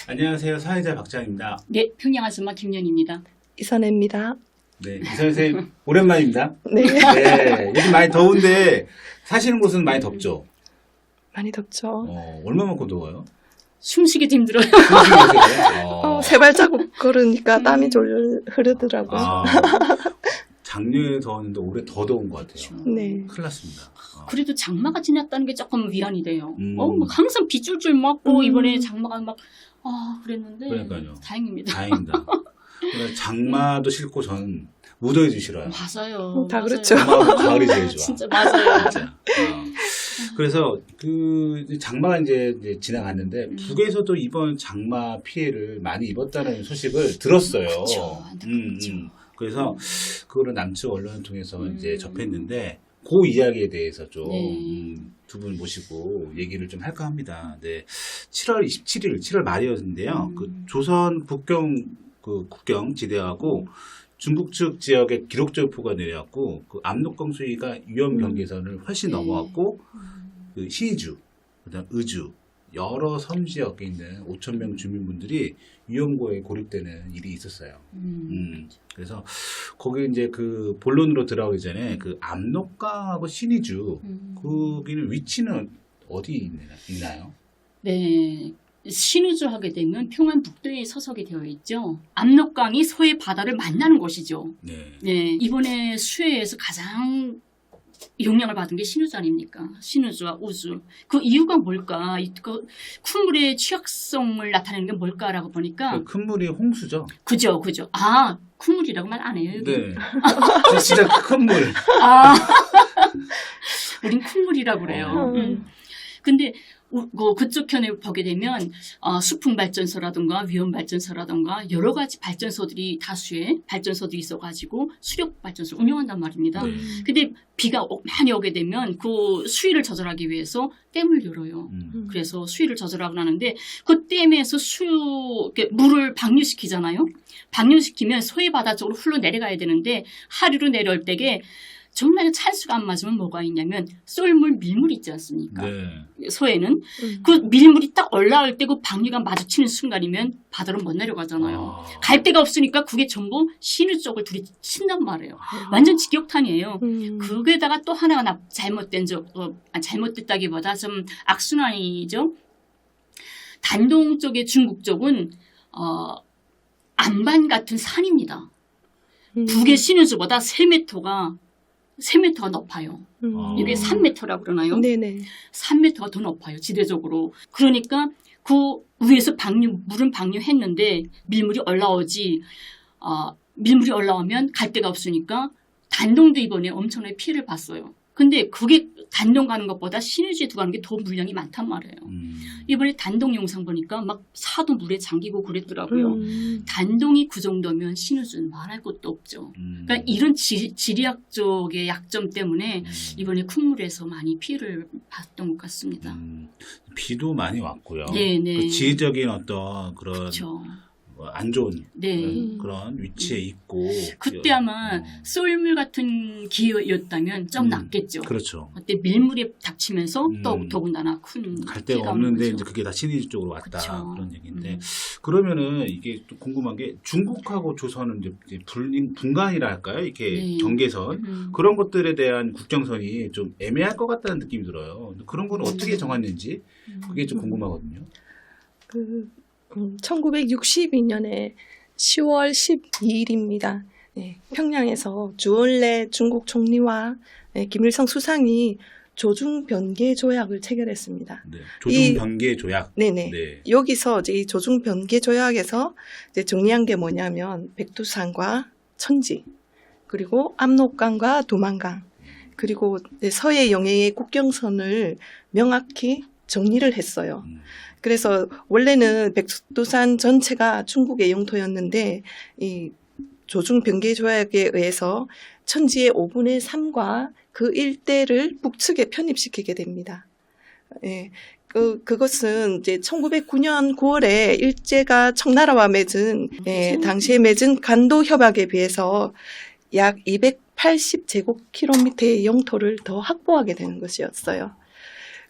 안녕하세요. 사회자 박장입니다. 네, 평양 아줌마 김연입니다. 이선혜입니다. 네, 이선 선생님 오랜만입니다. 네. 네, 요즘 많이 더운데 사시는 곳은 많이 덥죠? 많이 덥죠. 얼마만큼 더워요? 숨쉬기도 힘들어요. 세 발자국 걸으니까 땀이 졸 흐르더라고요. 작년에 더웠는데 올해 더 더운 것 같아요. 네. 큰일 났습니다. 그래도 장마가 지났다는 게 조금 위안이 돼요. 막 음. 항상 빗줄줄 맞고 이번에 장마가 막 그랬는데 그러니까요. 다행입니다. 다행이다. 장마도 싫고 저는 무더위도 싫어요. 맞아요. 다 맞아요. 그렇죠. 가을이 제일 좋아. 진짜 맞아요. 진짜. 그래서 장마가 이제 지나갔는데 북에서도 이번 장마 피해를 많이 입었다는 소식을 들었어요. 그렇죠. 안타깝죠. 그래서 그거를 남측 언론을 통해서 이제 접했는데 그 이야기에 대해서 좀 두 분 모시고 얘기를 좀 할까 합니다. 네, 7월 27일, 7월 말이었는데요. 그 조선 국경 지대하고 중국 측 지역에 기록적 폭우가 내려왔고 그 압록강 수위가 위험 경계선을 훨씬 넘어왔고 그 신의주, 그다음 의주 여러 섬 지역에 있는 5,000명 주민분들이 위험고에 고립되는 일이 있었어요. 그래서 거기 이제 그 본론으로 들어가기 전에 그 압록강하고 신의주 거기는 위치는 어디 있나요? 네. 신의주 하게 되면 평안북도에 서석이 되어 있죠. 압록강이 서해 바다를 만나는 곳이죠. 네. 네, 이번에 수해에서 가장 영향을 받은 게 신의주 아닙니까? 신의주와 우주. 그 이유가 뭘까? 그 큰 물의 취약성을 나타내는 게 뭘까라고 보니까 그 큰 물이 홍수죠? 그죠. 큰 물이라고 말 안 해요. 여기. 네. 진짜 큰 물. 우린 큰 물이라고 그래요. 근데 그쪽 편에 보게 되면 수풍 발전소라든가 위험 발전소라든가 여러 가지 발전소들이 다수의 발전소들이 있어가지고 수력 발전소를 운영한단 말입니다. 근데 비가 많이 오게 되면 그 수위를 조절하기 위해서 댐을 열어요. 그래서 수위를 조절하고 하는데 그 댐에서 물을 방류시키잖아요. 방류시키면 서해 바다 쪽으로 흘러 내려가야 되는데 하류로 내려올 때에 정말 찬수가 안 맞으면 뭐가 있냐면 썰물, 밀물 있지 않습니까? 네. 서해는 그 밀물이 딱 올라올 때 그 방류가 마주치는 순간이면 바다로 못 내려가잖아요. 갈 데가 없으니까 그게 전부 신의 쪽을 둘이 친단 말이에요. 완전 직격탄이에요. 그게다가 또 하나가 잘못됐다기보다 좀 악순환이죠. 단동 쪽의 중국 쪽은 안반 같은 산입니다. 북의 신의주보다 3m가 높아요. 이게 3m라고 그러나요? 네네. 3m가 더 높아요. 지대적으로. 그러니까 그 위에서 물은 방류했는데 밀물이 올라오지. 밀물이 올라오면 갈 데가 없으니까 단동도 이번에 엄청나게 피해를 봤어요. 근데 그게 단동 가는 것보다 신의주에 들어가는 게 더 물량이 많단 말이에요. 이번에 단동 영상 보니까 막 사도 물에 잠기고 그랬더라고요. 단동이 그 정도면 신의주는 말할 것도 없죠. 그러니까 이런 지리학적의 약점 때문에 이번에 큰 물에서 많이 피해를 봤던 것 같습니다. 비도 많이 왔고요. 네네. 그 지리적인 어떤 그런 그렇죠. 안 좋은 네. 그런 위치에 있고 그때 아마 썰물 같은 기회였다면 좀 낫겠죠. 그렇죠. 그때 밀물이 닥치면서 또 더군다나 큰 갈 데가 피해가 없는데 오는 이제 거죠. 그게 다 신의 쪽으로 왔다. 그쵸. 그런 얘기인데 그러면은 이게 또 궁금한 게 중국하고 조선은 이제 분간이라 할까요? 이렇게 네. 경계선 그런 것들에 대한 국경선이 좀 애매할 것 같다는 느낌이 들어요. 그런 건 어떻게 정했는지 그게 좀 궁금하거든요. 1962년에 10월 12일입니다. 네, 평양에서 주얼레 중국 총리와 김일성 수상이 조중변계 조약을 체결했습니다. 네. 조중변계 조약. 네네. 네. 여기서 이제 이 조중변계 조약에서 이제 정리한 게 뭐냐면 백두산과 천지, 그리고 압록강과 두만강, 그리고 서해 영해의 국경선을 명확히 정리를 했어요. 그래서 원래는 백두산 전체가 중국의 영토였는데 이 조중변계 조약에 의해서 천지의 5분의 3과 그 일대를 북측에 편입시키게 됩니다. 예, 그것은 이제 1909년 9월에 일제가 청나라와 맺은 당시에 맺은 간도 협약에 비해서 약 280제곱킬로미터의 영토를 더 확보하게 되는 것이었어요.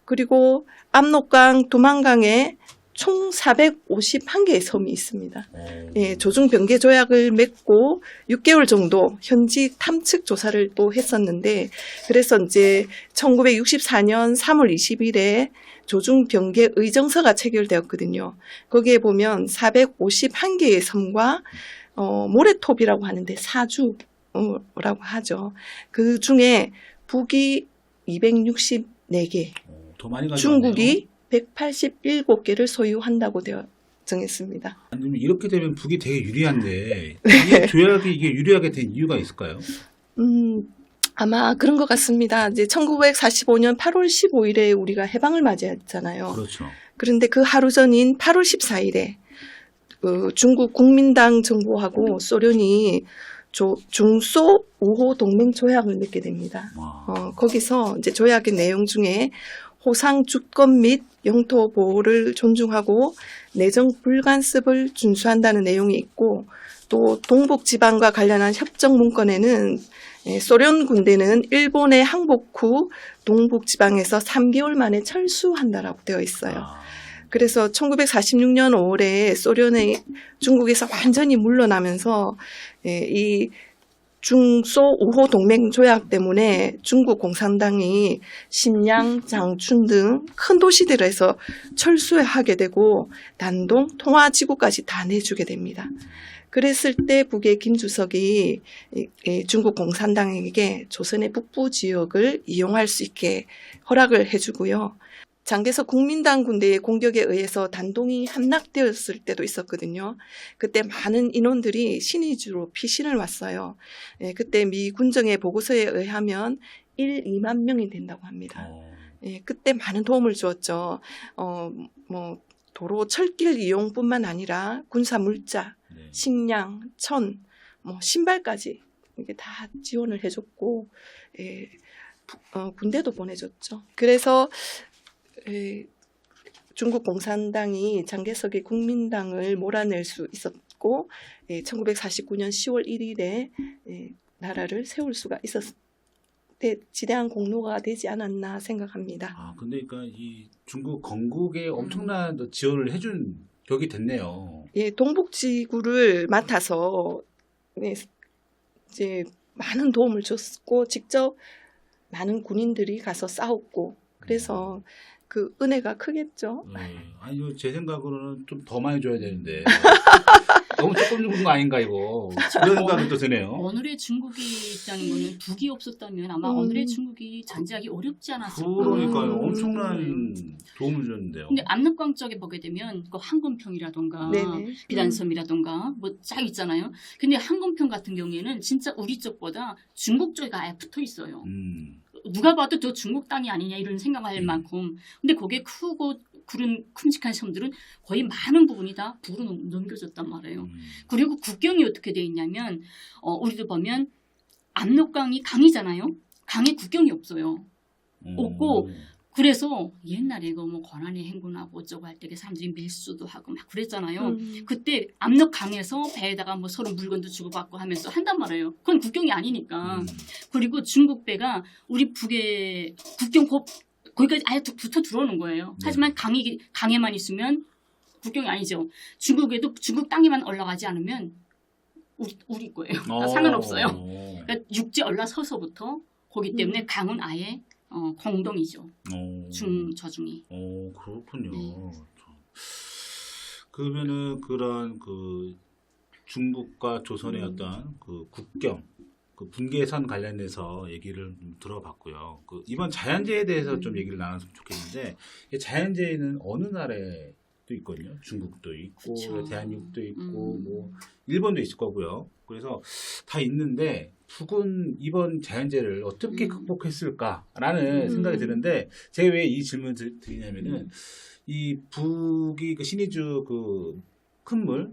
그리고 압록강, 두만강에 총 451개의 섬이 있습니다. 어. 예, 조중 변개 조약을 맺고 6개월 정도 현지 탐측 조사를 또 했었는데, 그래서 이제 1964년 3월 20일에 조중 변개 의정서가 체결되었거든요. 거기에 보면 451개의 섬과 모래톱이라고 하는데 사주라고 하죠. 그 중에 북이 264개, 더 많이 가져왔네요. 중국이 187개를 소유한다고 되어 정했습니다. 아니면 이렇게 되면 북이 되게 유리한데 이 조약이 이게 유리하게 된 이유가 있을까요? 아마 그런 것 같습니다. 이제 1945년 8월 15일에 우리가 해방을 맞이했잖아요. 그렇죠. 그런데 그 하루 전인 8월 14일에 중국 국민당 정부하고 소련이 중소 우호 동맹 조약을 맺게 됩니다. 와. 거기서 이제 조약의 내용 중에 호상 주권 및 영토 보호를 존중하고 내정 불간섭을 준수한다는 내용이 있고, 또 동북 지방과 관련한 협정 문건에는 소련 군대는 일본에 항복 후 동북 지방에서 3개월 만에 철수한다라고 되어 있어요. 아. 그래서 1946년 5월에 소련의 중국에서 완전히 물러나면서 이 중소 우호 동맹 조약 때문에 중국 공산당이 심양, 장춘 등 큰 도시들에서 철수하게 되고 난동, 통화지구까지 다 내주게 됩니다. 그랬을 때 북의 김주석이 중국 공산당에게 조선의 북부 지역을 이용할 수 있게 허락을 해주고요. 장개석 국민당 군대의 공격에 의해서 단동이 함락되었을 때도 있었거든요. 그때 많은 인원들이 신의주로 피신을 왔어요. 그때 미 군정의 보고서에 의하면 1, 2만 명이 된다고 합니다. 그때 많은 도움을 주었죠. 도로 철길 이용뿐만 아니라 군사 물자, 네. 식량, 천, 신발까지 이게 다 지원을 해줬고, 군대도 보내줬죠. 그래서 중국 공산당이 장개석의 국민당을 몰아낼 수 있었고 1949년 10월 1일에 나라를 세울 수가 있었을 때 지대한 공로가 되지 않았나 생각합니다. 아, 근데 그러니까 이 중국 건국에 엄청난 지원을 해준 격이 됐네요. 예, 동북지구를 맡아서 이제 많은 도움을 줬고 직접 많은 군인들이 가서 싸웠고 그래서 그 은혜가 크겠죠. 아니, 제 생각으로는 좀 더 많이 줘야 되는데 너무 조금 준 거 아닌가 이거 그런 생각이 또 드네요. 오늘의 중국이 있다는 거는 북이 없었다면 아마 오늘의 중국이 잔재하기 어렵지 않았을까. 그러니까요. 엄청난 도움을 줬는데요. 근데 압록강 쪽에 보게 되면 그 한건평이라던가 네네. 비단섬이라던가 뭐 쫙 있잖아요. 근데 한건평 같은 경우에는 진짜 우리 쪽보다 중국 쪽에 아예 붙어 있어요. 누가 봐도 저 중국 땅이 아니냐 이런 생각할 만큼. 근데 거기에 크고 그런 큼직한 섬들은 거의 많은 부분이 다 북으로 넘겨졌단 말이에요. 그리고 국경이 어떻게 돼 있냐면 우리도 보면 압록강이 강이잖아요. 강에 국경이 없어요. 없고 그래서 옛날에 뭐 권한의 행군하고 어쩌고 할 때 사람들이 밀수도 하고 막 그랬잖아요. 그때 압록강에서 배에다가 뭐 서로 물건도 주고받고 하면서 한단 말이에요. 그건 국경이 아니니까. 그리고 중국 배가 우리 북의 국경 거기까지 아예 붙어 들어오는 거예요. 하지만 강에만 있으면 국경이 아니죠. 중국에도 중국 땅에만 올라가지 않으면 우리 거예요. 상관없어요. 그러니까 육지 올라서서부터 거기 때문에 강은 아예 공동이죠. 중저중이. 그렇군요. 네. 그러면은 그런 그 중국과 조선의 어떤 그 국경, 그 분계선 관련해서 얘기를 좀 들어봤고요. 그 이번 자연재해에 대해서 좀 얘기를 나눴으면 좋겠는데 이 자연재해는 어느 나라에도 있거든요. 중국도 있고 그쵸. 대한민국도 있고 뭐 일본도 있을 거고요. 그래서 다 있는데 북은 이번 자연재해를 어떻게 극복했을까라는 생각이 드는데 제가 왜 이 질문을 드리냐면은 이 북이 그 신의주 그 큰 물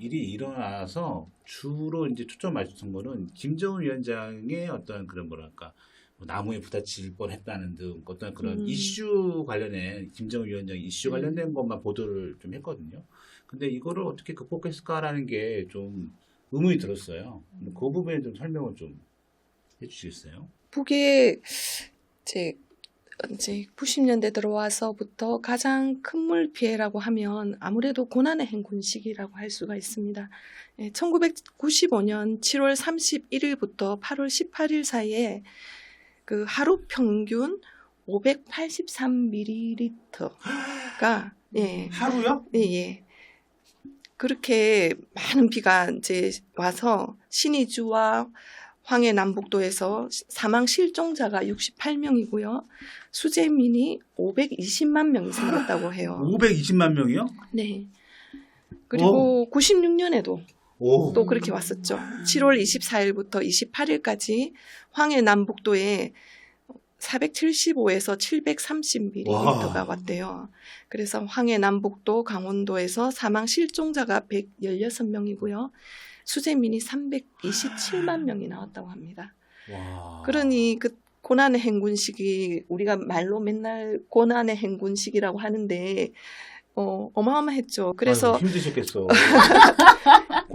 일이 일어나서 주로 이제 초점 맞춘 거는 김정은 위원장의 어떤 그런 뭐랄까 뭐 나무에 부딪힐 뻔했다는 등 어떤 그런 이슈 관련해 김정은 위원장 이슈 관련된 것만 보도를 좀 했거든요. 근데 이거를 어떻게 극복했을까라는 게 좀 의문이 들었어요. 그 부분에 좀 설명을 좀 해주시겠어요? 북의 이제 이제 90년대 들어와서부터 가장 큰 물 피해라고 하면 아무래도 고난의 행군 시기라고 할 수가 있습니다. 1995년 7월 31일부터 8월 18일 사이에 그 하루 평균 583ml가 하루요? 예. 그렇게 많은 비가 이제 와서 신의주와 황해남북도에서 사망 실종자가 68명이고요. 수재민이 520만 명이 생겼다고 해요. 520만 명이요? 네. 그리고 96년에도 오. 또 그렇게 왔었죠. 7월 24일부터 28일까지 황해남북도에 475에서 730mm가 왔대요. 그래서 황해남북도, 강원도에서 사망 실종자가 116명이고요. 수재민이 327만 명이 나왔다고 합니다. 와. 그러니 그 고난의 행군 시기, 우리가 말로 맨날 고난의 행군 시기라고 하는데 어마어마했죠. 그래서 아유, 힘드셨겠어.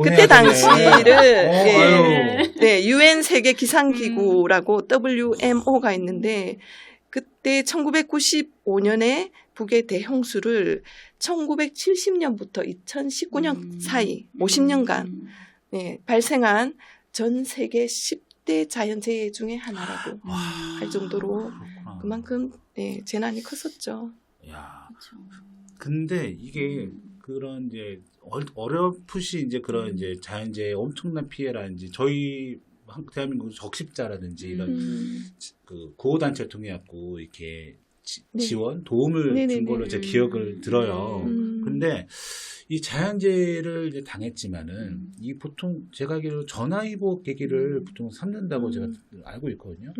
그때 당시를 아유. 유엔 세계 기상기구라고 WMO가 있는데 그때 1995년에 북의 대홍수를 1970년부터 2019년 사이 50년간 발생한 전 세계 10대 자연재해 중에 하나라고 할 정도로 그렇구나. 그만큼 재난이 컸었죠. 야. 그렇죠. 근데 이게 그런 이제 어렴풋이 이제 그런 이제 자연재해 엄청난 피해라든지 저희 대한민국 적십자라든지 이런 그 구호단체를 통해 갖고 이렇게 네. 지원 도움을 네네네. 준 걸로 제 기억을 들어요. 근데 이 자연재해를 이제 당했지만은 이 보통 제가 알기로 전화위복 계기를 보통 삼는다고 제가 알고 있거든요.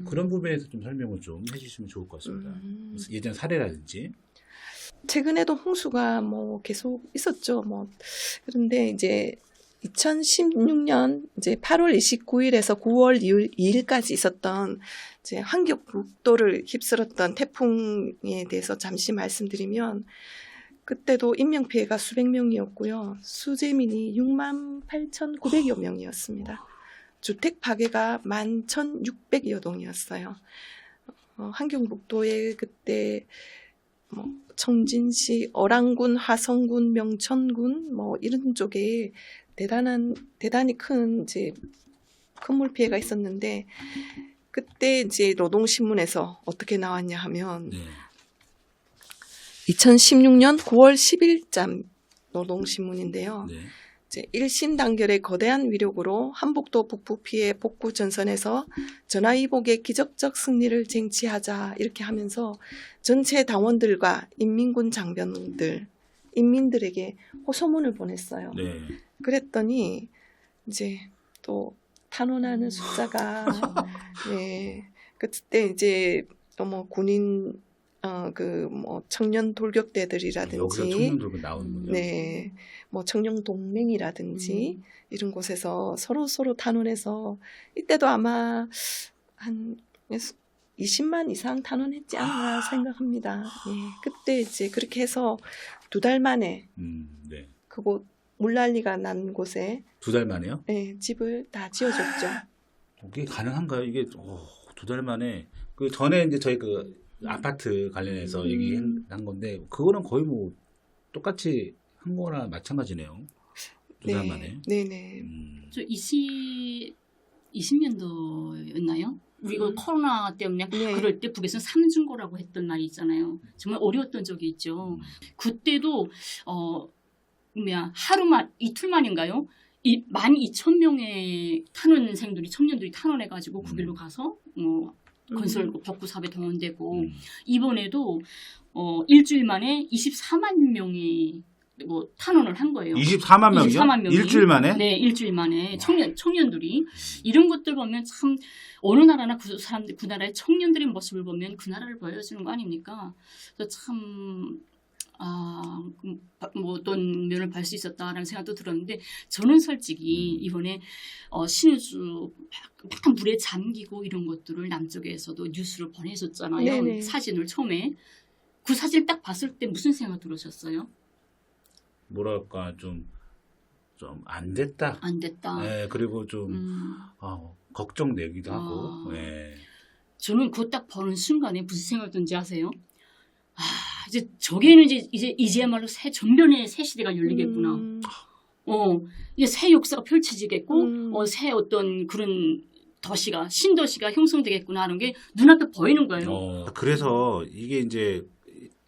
그런 부분에서 좀 설명을 좀 해주시면 좋을 것 같습니다. 예전 사례라든지. 최근에도 홍수가 뭐 계속 있었죠. 뭐 그런데 이제 2016년 이제 8월 29일에서 9월 2일까지 있었던 이제 환경북도를 휩쓸었던 태풍에 대해서 잠시 말씀드리면 그때도 인명 피해가 수백 명이었고요. 수재민이 68,900여 명이었습니다. 주택 파괴가 11,600여 동이었어요. 환경북도에 그때 뭐 청진시, 어랑군, 화성군, 명천군 뭐 이런 쪽에 대단히 큰 이제 큰 물 피해가 있었는데 그때 이제 노동신문에서 어떻게 나왔냐 하면 2016년 9월 10일자 노동신문인데요. 네. 이제 일신단결의 거대한 위력으로 한북도 북부 피해 복구 전선에서 전화위복의 기적적 승리를 쟁취하자 이렇게 하면서 전체 당원들과 인민군 장병들, 인민들에게 호소문을 보냈어요. 네. 그랬더니 이제 또 탄원하는 숫자가 그때 이제 뭐 군인 그 뭐 청년 돌격대들이라든지 여기서 청년 돌격 나오는군요. 뭐 청년 동맹이라든지 이런 곳에서 서로 탄원해서 이때도 아마 한 20만 이상 탄원했지 않나 생각합니다. 그때 이제 그렇게 해서 2달 만에 네. 그곳 물난리가 난 곳에 2달 만에요? 집을 다 지어줬죠. 이게 가능한가요? 이게 2달 만에 그 전에 이제 저희 그 아파트 관련해서 얘기한 건데 그거는 거의 뭐 똑같이 한 거나 마찬가지네요. 2달 만에. 네네. 저 20년도였나요? 우리가 코로나 때문에 그럴 때 북에서는 삼중고라고 했던 말이 있잖아요. 정말 어려웠던 적이 있죠. 그때도 하루만 이틀 만인가요? 12,000명의 탄원생들이 청년들이 탄원해가지고 그 길로 가서 건설 벽구 사업에 동원되고 이번에도 일주일 만에 24만 명이 탄원을 한 거예요. 24만 명이요? 24만 명이. 일주일 만에? 네, 일주일 만에 청년들이 이런 것들 보면 참 어느 나라나 그 사람들 그 나라의 청년들의 모습을 보면 그 나라를 보여주는 거 아닙니까? 그래서 참 어떤 면을 볼 수 있었다라는 생각도 들었는데 저는 솔직히 이번에 신의주 막 물에 잠기고 이런 것들을 남쪽에서도 뉴스를 보내줬잖아요. 네네. 사진을 처음에 그 사진 딱 봤을 때 무슨 생각 들으셨어요? 뭐랄까 좀 안 됐다. 안 됐다. 네, 그리고 좀 걱정되기도 하고. 네. 저는 그거 딱 보는 순간에 무슨 생각이 든지 아세요? 아, 이제 저기에는 이제야말로 전면의 새 시대가 열리겠구나. 이게 새 역사가 펼쳐지겠고, 새 어떤 그런 신도시가 형성되겠구나 하는 게 눈앞에 보이는 거예요. 그래서 이게 이제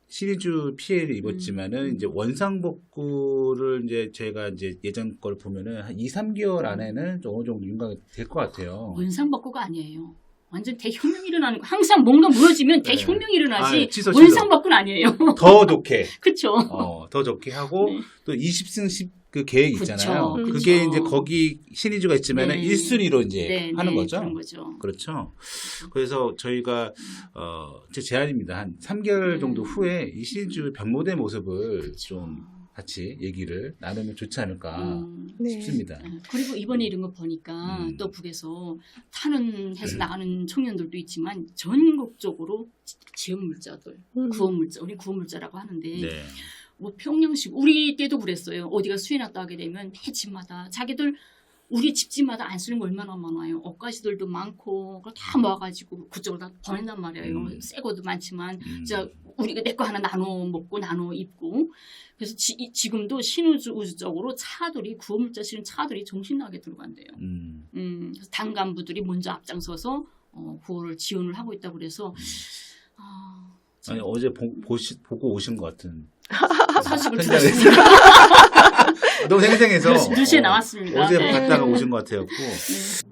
시리즈 피해를 입었지만은 이제 원상복구를 이제 제가 이제 예전 걸 보면은 한 2, 3개월 안에는 좀 어느 정도 윤곽이 될 것 같아요. 원상복구가 아니에요. 완전 대혁명이 일어나는 거. 항상 뭔가 무너지면 네. 대혁명이 일어나지 취소. 원상복구는 아니에요. 더 좋게. 그렇죠. 더 좋게 하고 네. 또 20승 10 그 계획 있잖아요. 그쵸. 그게 이제 거기 시리즈가 있지만은 네. 1순위로 이제 네, 하는 네, 거죠. 그런 거죠. 그렇죠. 그래서 저희가 제 제안입니다. 한 3개월 정도 후에 이 시리즈 변모된 모습을 좀 같이 얘기를 나누면 좋지 않을까 네. 싶습니다. 그리고 이번에 이런 거 보니까 또 북에서 탄원해서 나가는 청년들도 있지만 전국적으로 지역물자들, 구원물자, 우리 구원물자라고 하는데 네. 뭐 평양식 우리 때도 그랬어요. 어디가 수해 났다 하게 되면 매 집마다 자기들 우리 집집마다 안 쓰는 거 얼마나 많아요. 옷가지들도 많고 그걸 다 모아가지고 그쪽으로 다 보낸단 말이에요. 새 것도 많지만 진짜 우리가 내 거 하나 나눠 먹고 나눠 입고 그래서 지금도 신우주적으로 차들이 구호물자 실은 차들이 정신나게 들어간대요. 그래서 당 간부들이 먼저 앞장서서 구호를 지원을 하고 있다고 그래서 아니 어제 보고 오신 것 같은 사실을 현장에서. 들었습니다. 너무 생생해서 뉴스에 나왔습니다. 어제 네. 갔다가 오신 것 같아요. 네.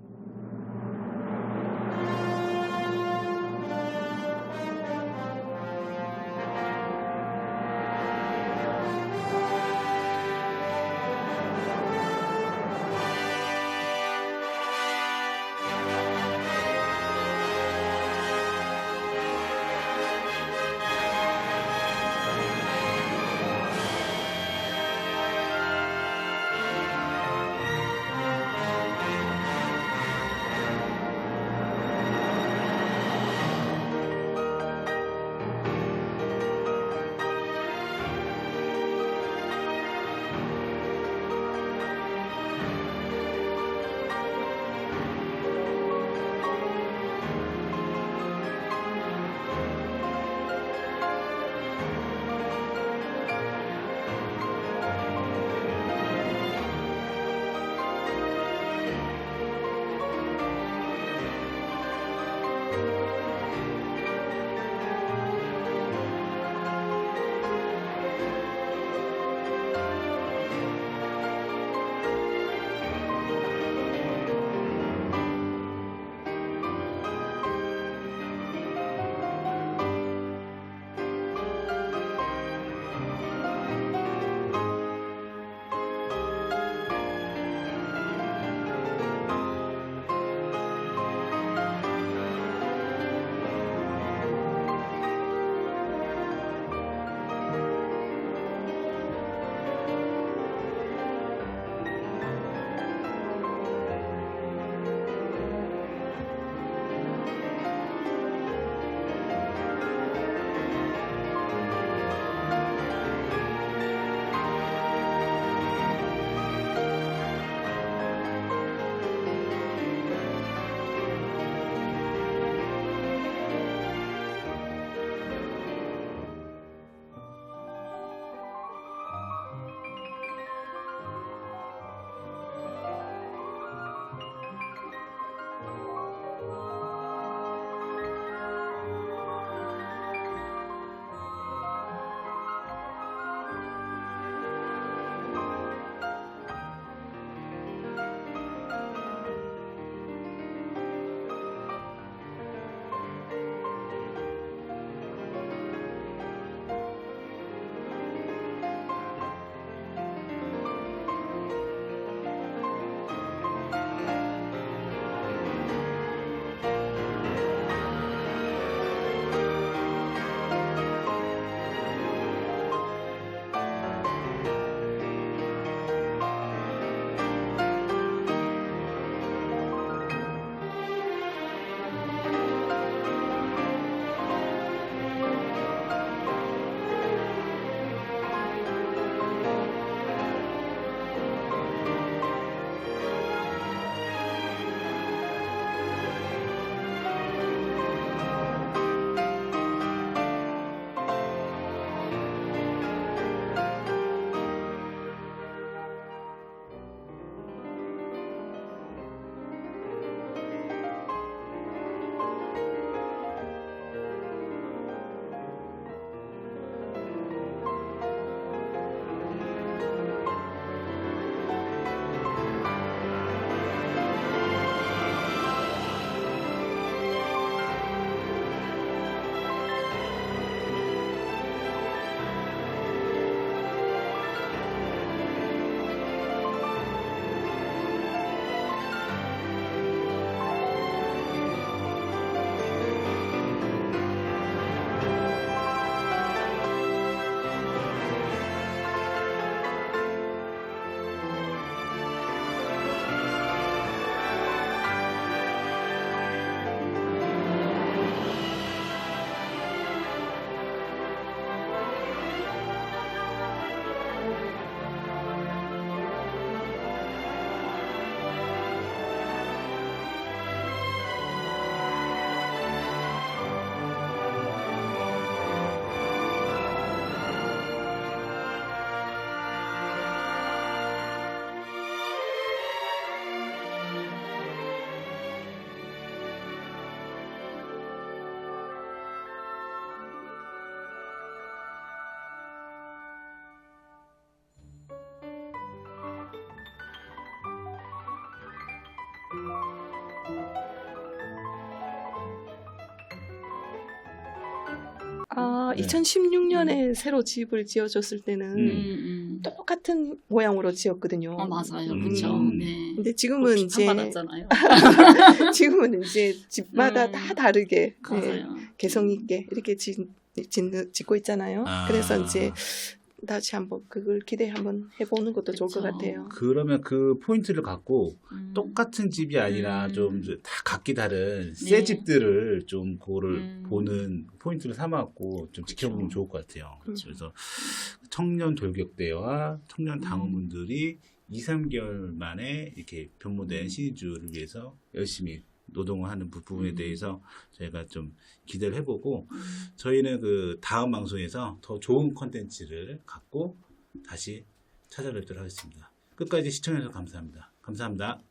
그래서 네. 2016년에 새로 집을 지어줬을 때는 똑같은 모양으로 지었거든요. 맞아요. 음. 그렇죠. 네. 근데 지금은 이제 받았잖아요. 지금은 이제 집마다 다 다르게 맞아요. 개성 있게 이렇게 짓고 있잖아요. 아. 그래서 이제 다시 한번 그걸 기대 한번 해보는 것도 좋을 것 그쵸. 같아요. 그러면 그 포인트를 갖고 똑같은 집이 아니라 좀 다 각기 다른 새 네. 집들을 좀 그거를 보는 포인트를 삼아갖고 좀 지켜보면 그쵸. 좋을 것 같아요. 그래서 청년 돌격대와 청년 당원분들이 2, 3개월 만에 이렇게 변모된 신의주를 위해서 열심히 노동을 하는 부분에 대해서 저희가 좀 기대를 해보고 저희는 그 다음 방송에서 더 좋은 컨텐츠를 갖고 다시 찾아뵙도록 하겠습니다. 끝까지 시청해주셔서 감사합니다. 감사합니다.